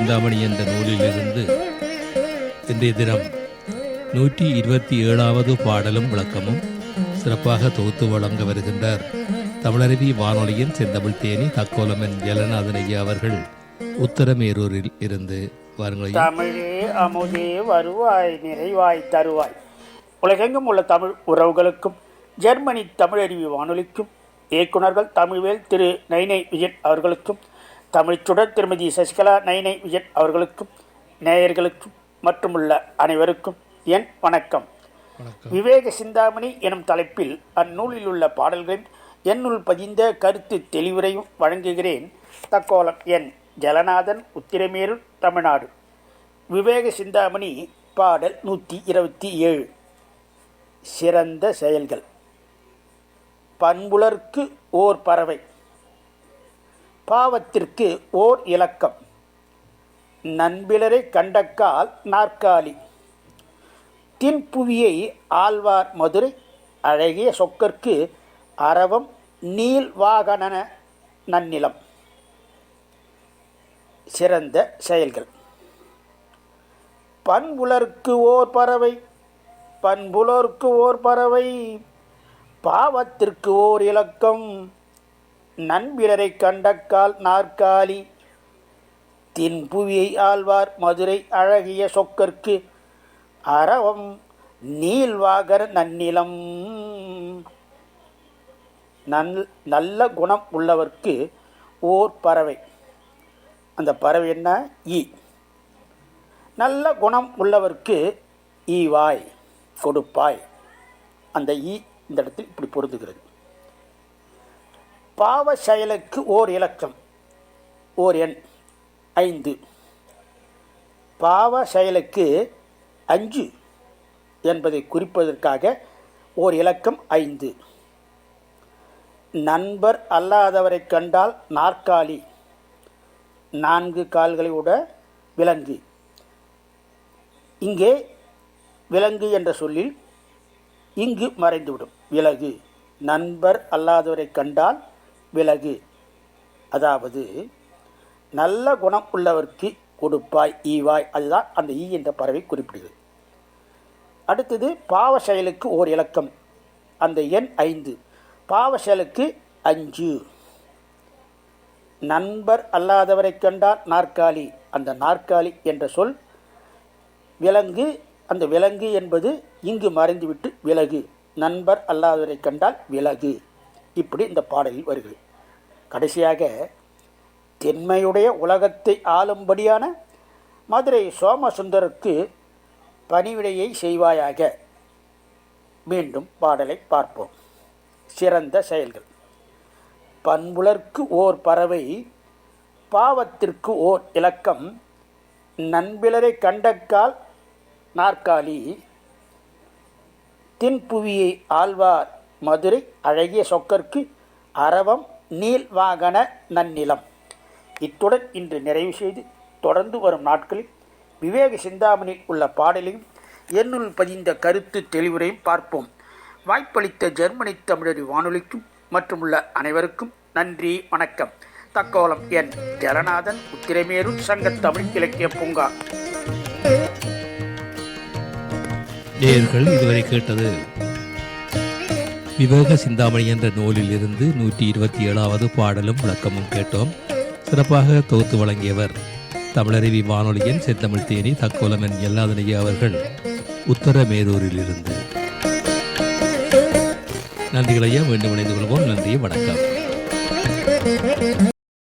சிந்தாமணி என்ற நூலிலிருந்து இன்றைய தினம் 127வது பாடலும் விளக்கமும் சிறப்பாக தொகுத்து வழங்க வருகின்றார் தமிழருவி வானொலியின் செந்தமிழ் தேனி தக்கோலமன் ஜலநாதன் ஐயா அவர்கள் உத்தரமேரூரில் இருந்து. வாருங்கள். தமிழே அமுதே வருவாய் நிறைவாய் தருவாய். உலகெங்கும் உள்ள தமிழ் உறவுகளுக்கும் ஜெர்மனி தமிழருவி வானொலிக்கும் இயக்குநர்கள் தமிழ்வேல் திரு நைனை விஜயன் அவர்களுக்கும் தமிழ்ச்சுடர் திருமதி சசிகலா நைனை விஜயன் அவர்களுக்கும் நேயர்களுக்கும் மற்றுமுள்ள அனைவருக்கும் என் வணக்கம். விவேக சிந்தாமணி எனும் தலைப்பில் அந்நூலில் உள்ள பாடல்களின் என்னுள் பதிந்த கருத்து தெளிவுரையும் வழங்குகிறேன். தக்கோலம் என் ஜலநாதன், உத்திரமேரூர், தமிழ்நாடு. விவேக சிந்தாமணி பாடல் 127. சிறந்த செயல்கள். பண்புலர்க்கு ஓர் பறவை, பாவத்திற்கு ஓர் இலக்கம், நண்பிலரை கண்டக்கால் நாற்காலி, தின்புவியை ஆழ்வார் மதுரை அழகிய சொக்கர்க்கு அரவம் நீள் வாகன நன்னிலம். சிறந்த செயல்கள். பண்புலர்க்கு ஓர் பறவை, பண்புலர்க்கு ஓர் பறவை, பாவத்திற்கு ஓர் இலக்கம், நண்பிலரை கண்டக்கால் நாற்காலி, தின்புவியை ஆழ்வார் மதுரை அழகிய சொக்கர்க்கு அரவம் நீள்வாகர் நன்னிலம். நல்ல குணம் உள்ளவர்க்கு ஓர் பறவை. அந்த பறவை என்ன? ஈ. நல்ல குணம் உள்ளவர்க்கு ஈவாய், கொடுப்பாய். அந்த ஈ இந்த இடத்தில் இப்படி பொருந்துகிறது. பாவ செயலுக்கு ஓர் இலக்கம், ஓர் எண் 5. பாவ செயலுக்கு 5 என்பதை குறிப்பதற்காக ஓர் இலக்கம் 5. நண்பர் அல்லாதவரை கண்டால் நாற்காலி, 4 கால்களை உட விலங்கு. இங்கே விலங்கு என்ற சொல்லில் இங்கு மறைந்துவிடும். விலகு. நண்பர் அல்லாதவரை கண்டால் விலகு. அதாவது நல்ல குணம் உள்ளவர்க்கு கொடுப்பாய், ஈவாய். அதுதான் அந்த ஈ என்ற பறவை குறிப்பிடுகிறது. அடுத்தது பாவ செயலுக்கு ஓர் இலக்கம், அந்த எண் 5. பாவ செயலுக்கு 5. நண்பர் அல்லாதவரை கண்டால் நாற்காலி, அந்த நாற்காலி என்ற சொல் விலங்கு. அந்த விலங்கு என்பது இங்கு மறைந்துவிட்டு விலகு. நண்பர் அல்லாதவரை கண்டால் விலகு. இப்படி இந்த பாடலில் வருகிறது. கடைசியாக தென்மையுடைய உலகத்தை ஆளும்படியான மதுரை சோமசுந்தருக்கு பணிவிடையை செய்வாயாக. மீண்டும் பாடலை பார்ப்போம். சிறந்த செயல்கள். பண்புலர்க்கு ஓர் பறவை, பாவத்திற்கு ஓர் இலக்கம், நண்பிலரை கண்டக்கால் நாற்காலி, தின்புவியை ஆழ்வார் மதுரை அழகிய சொக்கர்க்கு அரவம் நீள் வாகன நன்னிலம். இத்துடன் இன்று நிறைவு செய்து தொடர்ந்து வரும் நாட்களில் விவேக சிந்தாமணியில் உள்ள பாடலையும் என்னுள் பதிந்த கருத்து தெளிவுரையும் பார்ப்போம். வாய்ப்பளித்த ஜெர்மனி தமிழறி வானொலிக்கும் மற்றுமுள்ள அனைவருக்கும் நன்றி, வணக்கம். தக்கோலம் என் ஜலநாதன், உத்திரமேரூர், சங்கத்தமிழ் இலக்கிய பூங்கா. நேயர்கள் இதுவரை கேட்டது விவேக சிந்தாமணி என்ற நூலில் இருந்து 127வது பாடலும் விளக்கமும் கேட்டோம். சிறப்பாக தொகுத்து வழங்கியவர் தமிழருவி வானொலியின் செந்தமிழ் தேனி தக்கோலமன் ஜலநாதன் ஐயா அவர்கள் உத்தரமேரூரில் இருந்து. நன்றிகள் ஐயா. மீண்டும் இணைந்து கொள்வோம். நன்றி, வணக்கம்.